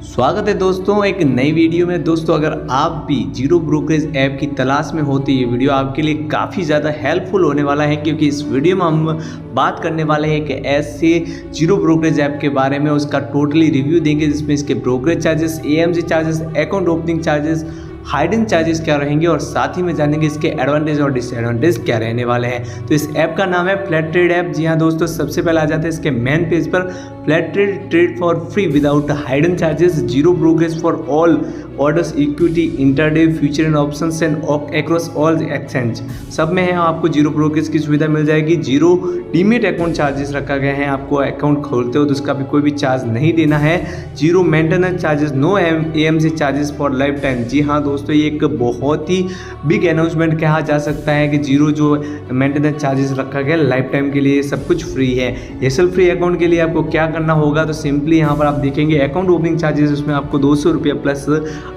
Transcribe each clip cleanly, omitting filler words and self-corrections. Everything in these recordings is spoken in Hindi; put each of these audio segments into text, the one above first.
स्वागत है दोस्तों एक नई वीडियो में। दोस्तों अगर आप भी जीरो ब्रोकरेज ऐप की तलाश में हो तो ये वीडियो आपके लिए काफ़ी ज़्यादा हेल्पफुल होने वाला है, क्योंकि इस वीडियो में हम बात करने वाले हैं कि ऐसे जीरो ब्रोकरेज ऐप के बारे में, उसका टोटली रिव्यू देंगे जिसमें इसके brokerage charges, AMC charges, account opening charges, hidden charges क्या रहेंगे और साथ ही में जानेंगे इसके एडवांटेज और डिसएडवांटेज क्या रहने वाले हैं। तो इस ऐप का नाम है फ्लैट ट्रेड ऐप। जी हाँ दोस्तों, सबसे पहले आ जाते हैं इसके मेन पेज पर। Flat trade for free without hidden charges, zero brokerage for all orders, equity, intraday, future and options and across all exchange, सब में है आपको जीरो ब्रोकरेज की सुविधा मिल जाएगी। जीरो डीमेट अकाउंट चार्जेस रखा गया है, आपको अकाउंट खोलते हो तो उसका भी कोई भी चार्ज नहीं देना है। Zero maintenance charges, no AMC charges for lifetime. जी हाँ दोस्तों, ये एक बहुत ही बिग अनाउंसमेंट कहा जा सकता है कि जीरो जो मेंटेनेंस चार्जेस रखा गया लाइफ टाइम के लिए सब कुछ फ्री है। एसएल फ्री अकाउंट के लिए आपको क्या करना होगा, तो सिंपली यहाँ पर आप देखेंगे अकाउंट ओपनिंग चार्जेस, उसमें आपको 200 रुपये प्लस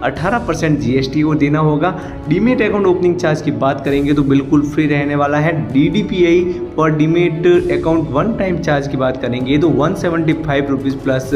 18% जीएसटी को देना होगा। डीमेट अकाउंट ओपनिंग चार्ज की बात करेंगे तो बिल्कुल फ्री रहने वाला है। डीडीपीआई और demat account one time charge की बात करेंगे तो 175 रुपीज़ प्लस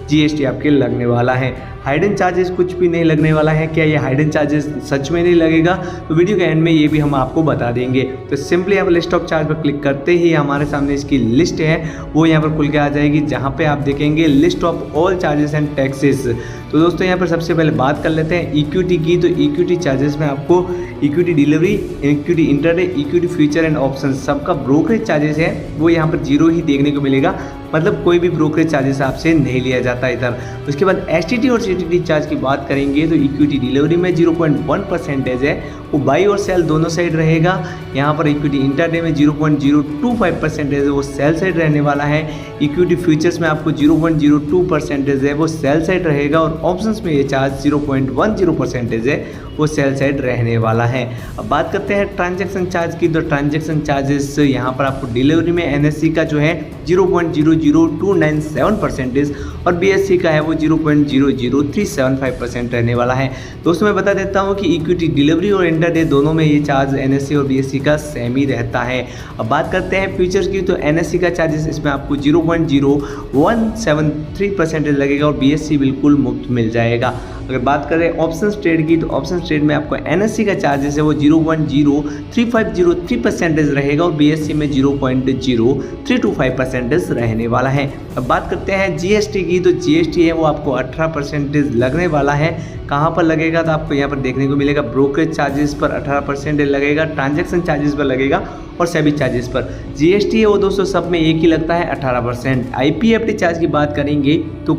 जीएसटी आपके लगने वाला है। हाइडन चार्जेस कुछ भी नहीं लगने वाला है। क्या ये हाइडन चार्जेस सच में नहीं लगेगा, तो वीडियो के एंड में ये भी हम आपको बता देंगे। तो सिंपली आप लिस्ट ऑफ चार्ज पर क्लिक करते ही हमारे सामने इसकी लिस्ट है वो यहाँ पर खुल के आ जाएगी, जहाँ पे आप देखेंगे list of all charges and taxes. तो दोस्तों यहाँ पर सबसे पहले बात कर लेते हैं इक्विटी की। तो इक्विटी चार्जेस में आपको equity delivery, equity intraday, equity future and option, सबका ब्रोकरेज चार्जेस है वो यहाँ पर जीरो ही देखने को मिलेगा, मतलब कोई भी ब्रोकरेज चार्जेस आपसे नहीं लिया जाता इधर। उसके बाद एसटीटी और सीटीटी चार्ज की बात करेंगे तो इक्विटी डिलीवरी में 0.1% है, वो बाई और सेल दोनों साइड रहेगा। यहाँ पर इक्विटी इंटरडे में 0.025% है, वो सेल साइड रहने वाला है। इक्विटी फ्यूचर्स में आपको 0.02% है, वो सेल साइड रहेगा। और ऑप्शंस में ये चार्ज 0.10% है, वो सेल साइड रहने वाला है। अब बात करते हैं ट्रांजैक्शन चार्ज की। तो ट्रांजैक्शन चार्जेस यहाँ पर आपको डिलीवरी में एनएससी का जो है 0.00297% और बीएससी का है वो 0.00375% रहने वाला है। दोस्तों मैं बता देता हूँ कि इक्विटी डिलीवरी और इंटरडे दोनों में ये चार्ज एनएससी और बीएससी का सेम ही रहता है। अब बात करते हैं फ्यूचर्स की। तो एनएससी का चार्जेस इसमें आपको 0.0173% लगेगा और बीएससी बिल्कुल मुफ्त मिल जाएगा। अगर बात करें ऑप्शंस ट्रेड की, तो ऑप्शंस ट्रेड में आपको एनएससी का चार्जेस है वो 0.03503% रहेगा और बीएससी में 0.0325% रहने वाला है। अब बात करते हैं जीएसटी की। तो जीएसटी है वो आपको 18% लगने वाला है। कहाँ पर लगेगा, तो आपको यहाँ पर देखने को मिलेगा ब्रोकरेज चार्जेस पर 18% लगेगा, ट्रांजैक्शन चार्जेस पर लगेगा और सभी चार्जेस पर। जीएसटी है वो दोस्तों सब में एक ही लगता है 18%। आईपीएफटी चार्ज की बात करेंगे तो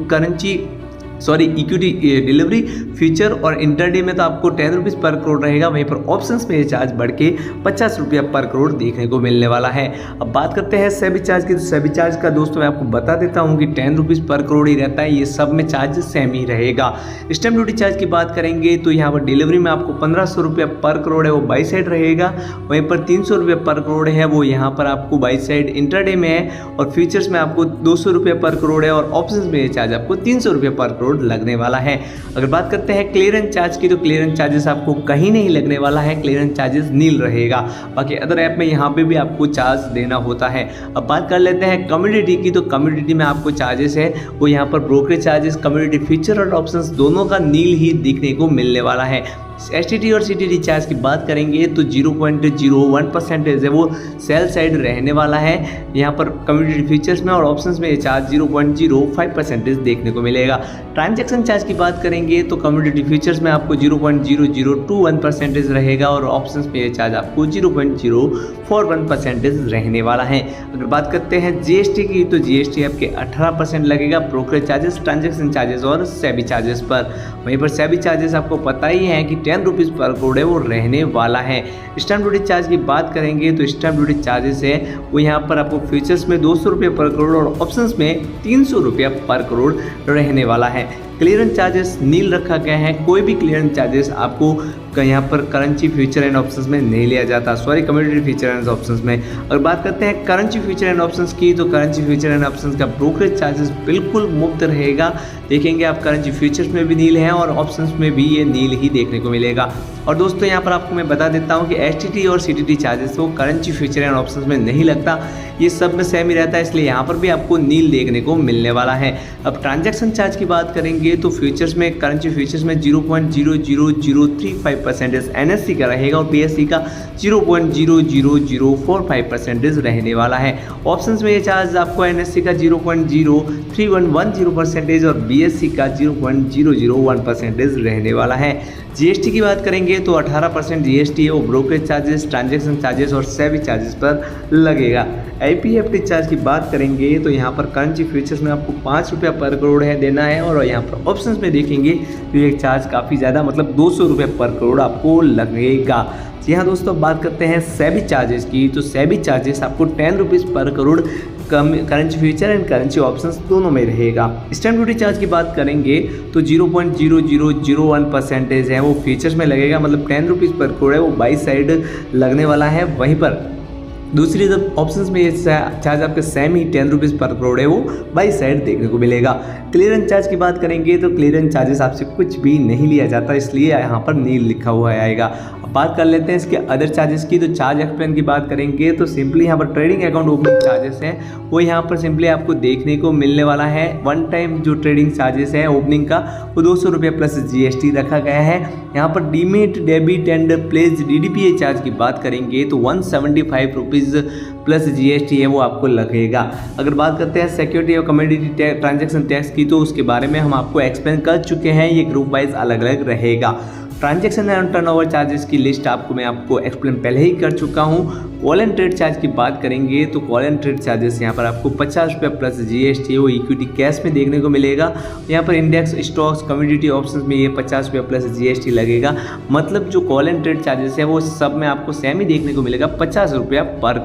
इक्विटी डिलीवरी, फ्यूचर और इंटरडे में तो आपको 10 रुपीज़ पर करोड़ रहेगा, वहीं पर ऑप्शंस में ये चार्ज बढ़ के 50 रुपया पर करोड़ देखने को मिलने वाला है। अब बात करते हैं सेबी चार्ज की। तो सेबी चार्ज का दोस्तों मैं आपको बता देता हूँ कि 10 रुपीज़ पर करोड़ ही रहता है, ये सब में चार्ज सेम ही रहेगा। स्टैम्प ड्यूटी चार्ज की बात करेंगे तो यहाँ पर डिलीवरी में आपको 1500 रुपया पर करोड़ है, वो बाई साइड रहेगा। वहीं पर 300 रुपये पर करोड़ है, वो यहाँ पर आपको बाई साइड इंटरडे में है। और फ्यूचर्स में आपको 200 रुपये पर करोड़ है और ऑप्शंस में ये चार्ज आपको 300 रुपये पर करोड़ लगने वाला है। अगर बात करते हैं क्लियरेंस चार्ज की, तो क्लियरेंस चार्जेस आपको कहीं नहीं लगने वाला है, क्लियरेंस चार्जेस नील रहेगा। बाकी अदर ऐप में यहाँ पे भी आपको चार्ज देना होता है। अब बात कर लेते हैं कम्युनिटी की। तो कम्युनिटी में आपको चार्जेस है वो यहाँ पर ब्रोकरेज चार्जेस, कम्युनिटी फीचर और ऑप्शंस दोनों का नील ही देखने को मिलने वाला है। एसटीटी और सीटीटी चार्ज की बात करेंगे तो 0.01% है, वो सेल साइड रहने वाला है। यहाँ पर कम्युनिटी फीचर्स में और ऑप्शंस में ये चार्ज 0.05% देखने को मिलेगा। ट्रांजैक्शन चार्ज की बात करेंगे तो कम्युनिटी फीचर्स में आपको 0.0021% रहेगा और ऑप्शंस में ये चार्ज आपको 0.041% रहने वाला है। अगर बात करते हैं जीएसटी की, तो जीएसटी आपके 18% लगेगा ब्रोकरेज चार्जेस, ट्रांजैक्शन चार्जेस और सेबी चार्जेस पर। वहीं पर सेबी चार्जेस आपको पता ही है कि 10 रुपीज़ पर करोड़ है, वो रहने वाला है। स्टैम्प ड्यूटी चार्ज की बात करेंगे तो स्टैम्प ड्यूटी चार्जेस है वो यहाँ पर आपको फ्यूचर्स में 200 रुपये पर करोड़ और ऑप्शंस में 300 रुपया पर करोड़ रहने वाला है। क्लियरेंस चार्जेस नील रखा गया है, कोई भी क्लियरेंस चार्जेस आपको यहाँ पर करेंसी फ्यूचर एंड ऑप्शंस में नहीं लिया जाता, कम्युनिटी फ्यूचर एंड ऑप्शंस में। अगर बात करते हैं करेंसी फ्यूचर एंड ऑप्शंस की, तो करेंसी फ्यूचर एंड ऑप्शंस का ब्रोकरेज चार्जेस बिल्कुल मुफ्त रहेगा। देखेंगे आप करेंसी फ्यूचर्स में भी नील है और ऑप्शंस में भी ये नील ही देखने को मिलेगा। और दोस्तों यहाँ पर आपको मैं बता देता हूँ कि एसटीटी और सीटीटी चार्जेस वो करेंसी फ्यूचर एंड ऑप्शंस में नहीं लगता, ये सब में सेम ही रहता है, इसलिए यहाँ पर भी आपको नील देखने को मिलने वाला है। अब ट्रांजैक्शन चार्ज की बात करेंगे तो फ्यूचर्स में, करेंसी फ्यूचर्स में 0.00035% NSE का रहेगा और BSE का 0.00045% रहने वाला है। ऑप्शंस में ये चार्ज आपको NSE का 0.03110% और BSE का 0.001% रहने वाला है। GST की बात करेंगे तो 18% GST है वो ब्रोकरेज चार्जेस, ट्रांजैक्शन चार्जेस और सेबी चार्जेस पर लगेगा। IPFT चार्ज की बात करेंगे तो यहाँ पर करेंसी फ्यूचर्स में आपको 5 रुपये पर करोड़ है देना है और यहाँ पर ऑप्शंस में देखेंगे तो ये चार्ज काफ़ी ज़्यादा, मतलब 200 रुपये पर करोड़ आपको लगेगा। जी हाँ दोस्तों, बात करते हैं सेबी चार्जेस की, तो सेबी चार्जेस आपको 10 रुपीज़ पर crore currency future and currency options दोनों में रहेगा। स्टैम्प ड्यूटी चार्ज की बात करेंगे तो 0.0001% है वो फ्यूचर्स में लगेगा, मतलब 10 रुपीज़ पर करोड़ है वो बाई साइड लगने वाला है। वहीं पर दूसरी जब ऑप्शंस में ये चार्ज आपके सेम ही 10 रुपीज़ पर करोड़ है वो बाई साइड देखने को मिलेगा। क्लियरेंस चार्ज की बात करेंगे तो क्लियरेंस चार्जेस आपसे कुछ भी नहीं लिया जाता, इसलिए यहाँ पर नील लिखा हुआ आएगा। अब बात कर लेते हैं इसके अदर चार्जेस की, तो चार्ज एक्सप्लेन की बात करेंगे तो सिंपली यहाँ पर ट्रेडिंग अकाउंट ओपनिंग चार्जेस हैं वो यहाँ पर सिंपली आपको देखने को मिलने वाला है। वन टाइम जो ट्रेडिंग चार्जेस है ओपनिंग का वो 200 रुपये प्लस GST रखा गया है। यहाँ पर demat, debit and pledge DDPA charge की बात करेंगे तो 175 रुपीज़ प्लस GST है वो आपको लगेगा। अगर बात करते हैं सिक्योरिटी और कमोडिटी ट्रांजैक्शन टैक्स की तो उसके बारे में हम आपको एक्सप्लेन कर चुके हैं, ये ग्रुप वाइज अलग अलग रहेगा। ट्रांजैक्शन एंड टर्नओवर चार्जेस की लिस्ट मैं आपको एक्सप्लेन पहले ही कर चुका हूँ। कॉल एंड ट्रेड चार्ज की बात करेंगे तो कॉल एंड ट्रेड चार्जेस यहाँ पर आपको 50 रुपये प्लस GST वो इक्विटी कैश में देखने को मिलेगा। यहाँ पर इंडेक्स, स्टॉक्स, कमोडिटी ऑप्शंस में ये 50 रुपये प्लस GST लगेगा, मतलब जो कॉल एंड ट्रेड चार्जेस है वो सब में आपको सेम ही देखने को मिलेगा, 50 रुपया पर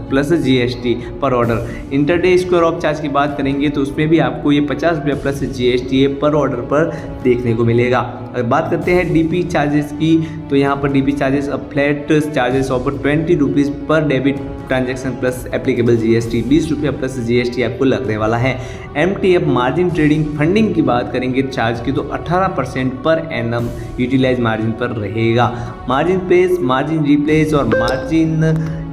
प्लस GST पर order. Intraday square of charge की बात करेंगे तो उसमें भी आपको ये 50 रुपये प्लस GST पर ऑर्डर पर देखने को मिलेगा। अगर बात करते हैं DP चार्जेस की तो यहाँ पर DP चार्जेस अब फ्लैट चार्जेस ऑफर 20 रुपीज़ पर debit transaction plus applicable GST 20 रुपये प्लस GST आपको लगने वाला है। MTF मार्जिन ट्रेडिंग फंडिंग की बात करेंगे चार्ज की तो 18% पर एनम यूटिलाइज मार्जिन पर रहेगा। मार्जिन प्लेस, मार्जिन रिप्लेस और मार्जिन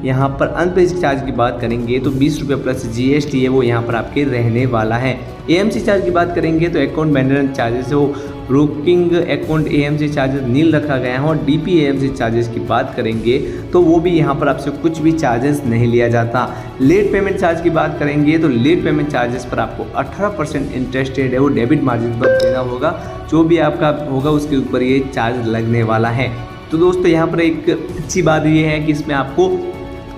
यहाँ पर अनप्लेस चार्ज की बात करेंगे तो 20 रुपये प्लस GST है वो यहाँ पर आपके रहने वाला है। AMC चार्ज की बात करेंगे तो अकाउंट मेंटेनेंस चार्जेस है वो ब्रोकिंग अकाउंट AMC चार्जेस नील रखा गया है और DP AMC चार्जेस की बात करेंगे तो वो भी यहाँ पर आपसे कुछ भी चार्जेस नहीं लिया जाता। लेट पेमेंट चार्ज की बात करेंगे तो लेट पेमेंट चार्जेस पर आपको 18% इंटरेस्ट रेट है वो डेबिट मार्जिन पर देना होगा, जो भी आपका होगा उसके ऊपर ये चार्ज लगने वाला है। तो दोस्तों यहाँ पर एक अच्छी बात ये है कि इसमें आपको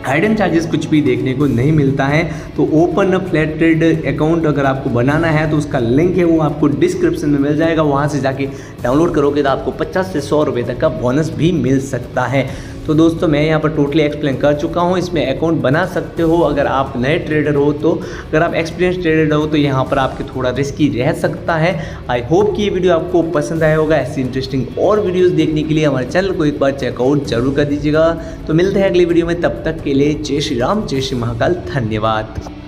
हाइडन चार्जेस कुछ भी देखने को नहीं मिलता है। तो ओपन फ्लैट ट्रेड अकाउंट अगर आपको बनाना है तो उसका लिंक है वो आपको डिस्क्रिप्शन में मिल जाएगा, वहाँ से जाके डाउनलोड करोगे तो आपको 50 से 100 रुपये तक का बोनस भी मिल सकता है। तो दोस्तों मैं यहाँ पर टोटली एक्सप्लेन कर चुका हूँ, इसमें अकाउंट बना सकते हो अगर आप नए ट्रेडर हो तो। अगर आप एक्सपीरियंस ट्रेडर हो तो यहाँ पर आपके थोड़ा रिस्की रह सकता है। आई होप कि ये वीडियो आपको पसंद आया होगा। ऐसी इंटरेस्टिंग और वीडियोज़ देखने के लिए हमारे चैनल को एक बार चेकआउट जरूर कर दीजिएगा। तो मिलते हैं अगली वीडियो में, तब तक के लिए जय श्री राम, जय श्री महाकाल, धन्यवाद।